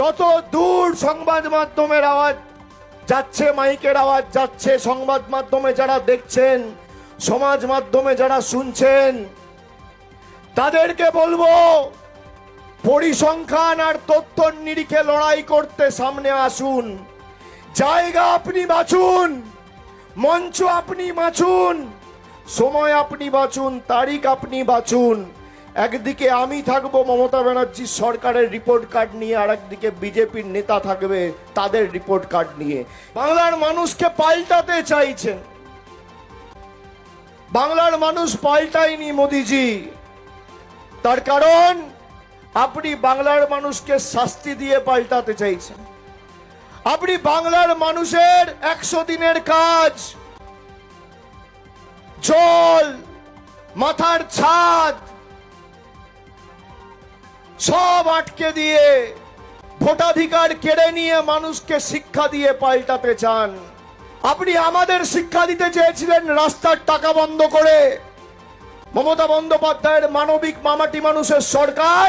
যত দূর সংবাদ মাধ্যমের আওয়াজ যাচ্ছে, মাইকের আওয়াজ যাচ্ছে, সংবাদ মাধ্যমে যারা দেখছেন, সমাজ মাধ্যমে যারা শুনছেন, তাদেরকে বলবো পরিসংখ্যান আর তথ্যর নিরিখে লড়াই করতে সামনে আসুন। জায়গা আপনি বাছুন, মঞ্চ আপনি বাছুন, সময় আপনি বাছুন, তারিখ আপনি বাছুন। একদিকে আমি থাকবো মমতা ব্যানার্জি সরকারের রিপোর্ট কার্ড নিয়ে, আর একদিকে বিজেপির নেতা থাকবে তাদের রিপোর্ট কার্ড নিয়ে। বাংলার মানুষকে পাল্টাতে চাইছেন, বাংলার মানুষ পাল্টায়নি মোদিজি। তার কারণ আপনি বাংলার মানুষকে শাস্তি দিয়ে পাল্টাতে চাইছেন। আপনি বাংলার মানুষের 100 দিনের কাজ, জল, মাথার ছাদ সব আটকে দিয়ে, ভোটাধিকার কেড়ে নিয়ে মানুষকে শিক্ষা দিয়ে পাল্টাতে চান। আপনি আমাদের শিক্ষা দিতে চেয়েছিলেন রাস্তার টাকা বন্ধ করে। মমতা বন্দ্যোপাধ্যায়ের মানবিক মামাটি মানুষের সরকার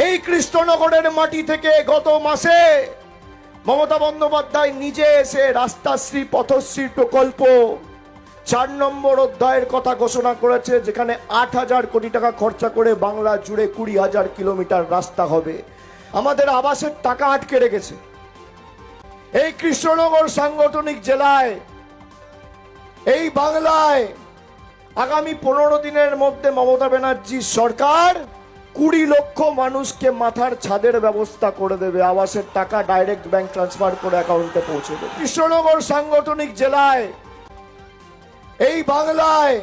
এই কৃষ্ণনগরের মাটি থেকে গত মাসে মমতা বন্দ্যোপাধ্যায় নিজে এসে রাস্তাশ্রী পথশ্রী প্রকল্প 4 নম্বর অধ্যায়ের কথা ঘোষণা করেছে, যেখানে 8,000 কোটি টাকা খরচা করে বাংলা জুড়ে 20,000 কিলোমিটার রাস্তা হবে। আমাদের আবাসের টাকা আটকে রেখেছে। এই কৃষ্ণনগর সাংগঠনিক জেলায়, এই বাংলায় আগামী 15 দিনের মধ্যে মমতা ব্যানার্জির সরকার 20 লক্ষ মানুষকে মাথার ছাদের ব্যবস্থা করে দেবে। আবাসের টাকা ডাইরেক্ট ব্যাংক ট্রান্সফার করে অ্যাকাউন্টে পৌঁছে দেবে। কৃষ্ণনগর সাংগঠনিক জেলায়, এই বাংলায়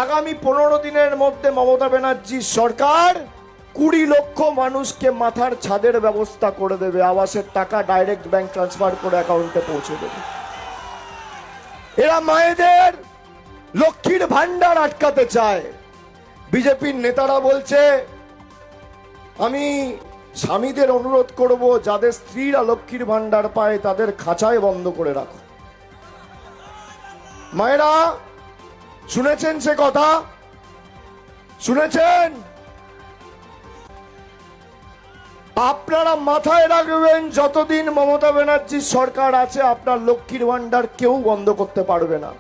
আগামী 15 দিনের মধ্যে মমতা ব্যানার্জির সরকার 20 লক্ষ মানুষকে মাথার ছাদের ব্যবস্থা করে দেবে। আবাসের টাকা ডাইরেক্ট ব্যাংক ট্রান্সফার করে অ্যাকাউন্টে পৌঁছে দেবে। এরা মায়েদের লক্ষ্মীর ভান্ডার আটকাতে চায়। বিজেপির নেতারা বলছে, আমি স্বামীদের অনুরোধ করব, যাদের স্ত্রীরা লক্ষ্মীর ভান্ডার পায় তাদের খাঁচায় বন্ধ করে রাখো। মায়েরা শুনেছেন সে কথা? শুনেছেন? আপনারা মাথায় রাখবেন, যতদিন মমতা ব্যানার্জির সরকার আছে আপনার লক্ষ্মীর ভান্ডার কেউ বন্ধ করতে পারবে না।